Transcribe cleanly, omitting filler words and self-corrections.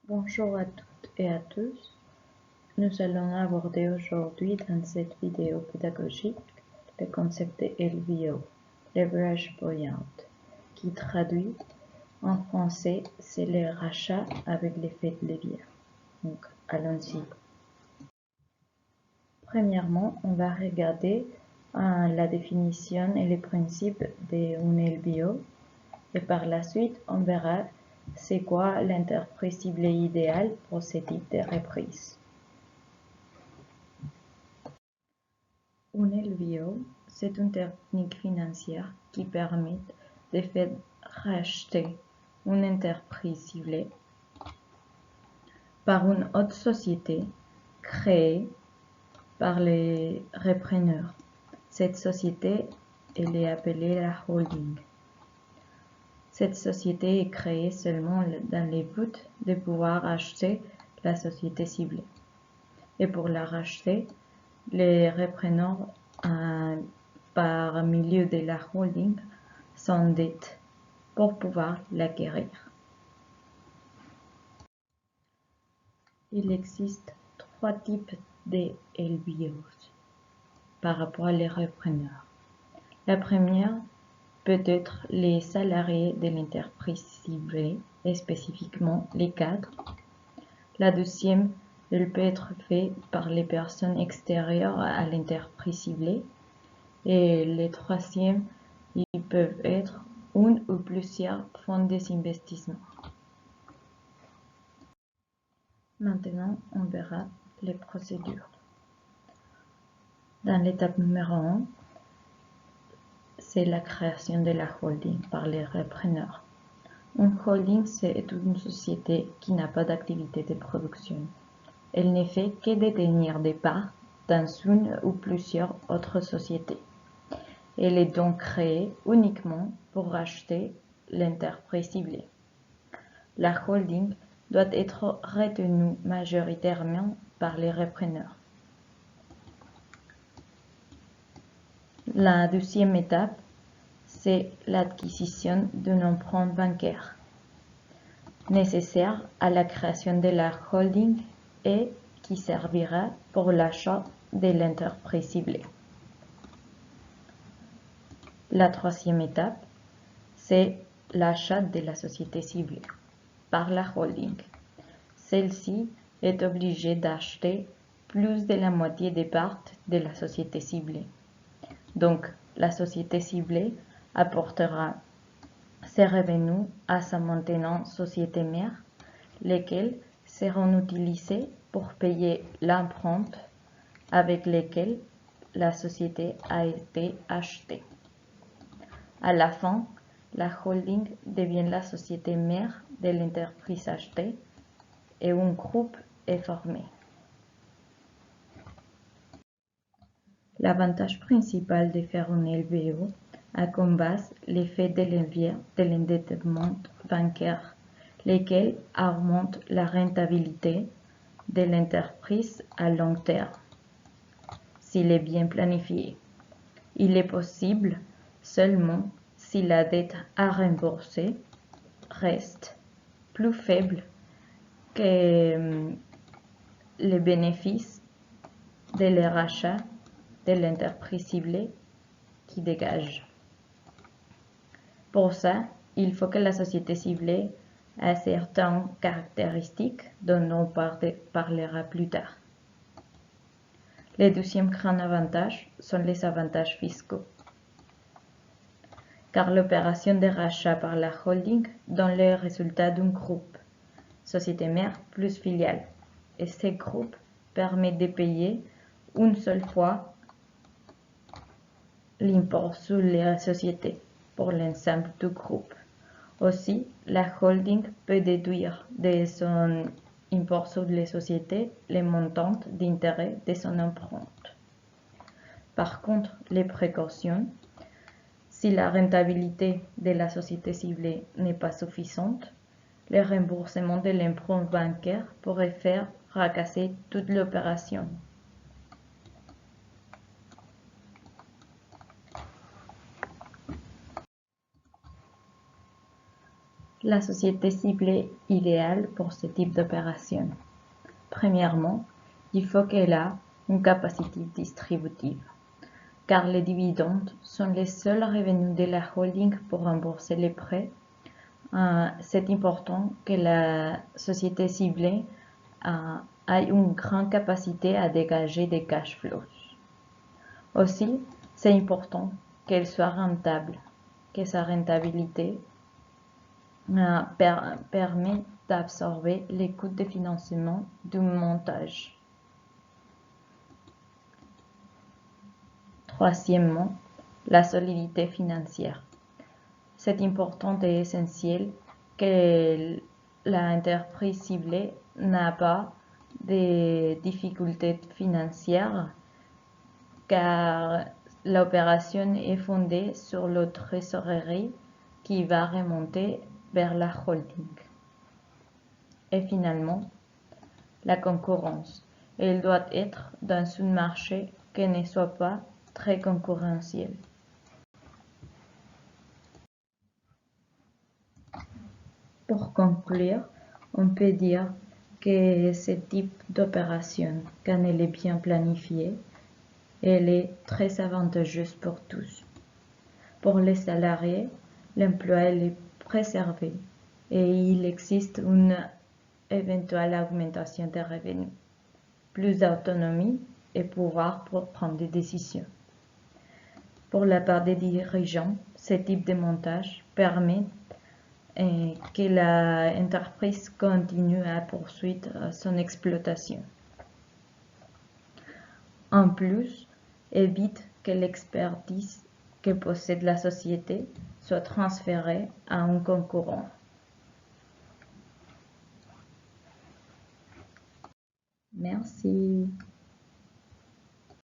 Bonjour à toutes et à tous. Nous allons aborder aujourd'hui dans cette vidéo pédagogique le concept de LBO, Leverage Buyout, qui traduit en français c'est le rachat avec l'effet de levier. Donc allons-y. Premièrement, on va regarder la définition et les principes d'un LBO et par la suite on verra c'est quoi l'entreprise ciblée idéale pour ce type de reprise. Un LBO, c'est une technique financière qui permet de faire racheter une entreprise ciblée par une autre société créée par les repreneurs. Cette société elle est appelée la holding. Cette société est créée seulement dans le but de pouvoir acheter la société ciblée. Et pour la racheter, les repreneurs par milieu de la holding s'endettent pour pouvoir l'acquérir. Il existe trois types de LBOs par rapport à les repreneurs. La première peut être les salariés de l'entreprise ciblée, et spécifiquement les cadres. La deuxième, elle peut être faite par les personnes extérieures à l'entreprise ciblée. Et les troisièmes, ils peuvent être une ou plusieurs fonds d'investissement. Maintenant, on verra les procédures. Dans l'étape numéro 1, c'est la création de la holding par les repreneurs. Une holding, c'est une société qui n'a pas d'activité de production. Elle ne fait que détenir des parts dans une ou plusieurs autres sociétés. Elle est donc créée uniquement pour racheter l'entreprise ciblée. La holding doit être retenue majoritairement par les repreneurs. La deuxième étape, c'est l'acquisition d'un emprunt bancaire nécessaire à la création de la holding et qui servira pour l'achat de l'entreprise ciblée. La troisième étape, c'est l'achat de la société ciblée par la holding. Celle-ci est obligée d'acheter plus de la moitié des parts de la société ciblée. Donc, la société ciblée apportera ses revenus à sa maintenance société mère, lesquels seront utilisés pour payer l'emprunt avec lequel la société a été achetée. À la fin, la holding devient la société mère de l'entreprise achetée et un groupe est formé. L'avantage principal de faire un LBO a comme base l'effet de levier de l'endettement bancaire, lequel augmente la rentabilité de l'entreprise à long terme, s'il est bien planifié. Il est possible seulement si la dette à rembourser reste plus faible que les bénéfices de le rachat de l'entreprise ciblée qui dégage. Pour ça, il faut que la société ciblée ait certaines caractéristiques dont on parlera plus tard. Les deuxièmes grands avantages sont les avantages fiscaux, car l'opération de rachat par la holding donne le résultat d'un groupe, société mère plus filiale, et ce groupe permet de payer une seule fois l'impôt sur les sociétés pour l'ensemble du groupe. Aussi, la holding peut déduire de son impôt sur les sociétés les montants d'intérêt de son emprunt. Par contre, les précautions, si la rentabilité de la société ciblée n'est pas suffisante, le remboursement de l'emprunt bancaire pourrait faire fracasser toute l'opération. la société ciblée idéale pour ce type d'opération? Premièrement, il faut qu'elle ait une capacité distributive, car les dividendes sont les seuls revenus de la holding pour rembourser les prêts. C'est important que la société ciblée ait une grande capacité à dégager des cash flows. Aussi, c'est important qu'elle soit rentable, que sa rentabilité permet d'absorber les coûts de financement du montage. Troisièmement, la solidité financière. C'est important et essentiel que l'entreprise ciblée n'ait pas de difficultés financières car l'opération est fondée sur la trésorerie qui va remonter vers la holding. Et finalement, la concurrence. Elle doit être dans un marché qui ne soit pas très concurrentiel. Pour conclure, on peut dire que ce type d'opération, quand elle est bien planifiée, elle est très avantageuse pour tous. Pour les salariés, l'emploi est préservé et il existe une éventuelle augmentation des revenus, plus d'autonomie et pouvoir pour prendre des décisions. Pour la part des dirigeants, ce type de montage permet que l'entreprise continue à poursuivre son exploitation. En plus, évite que l'expertise que possède la société soit transférée à un concurrent. Merci.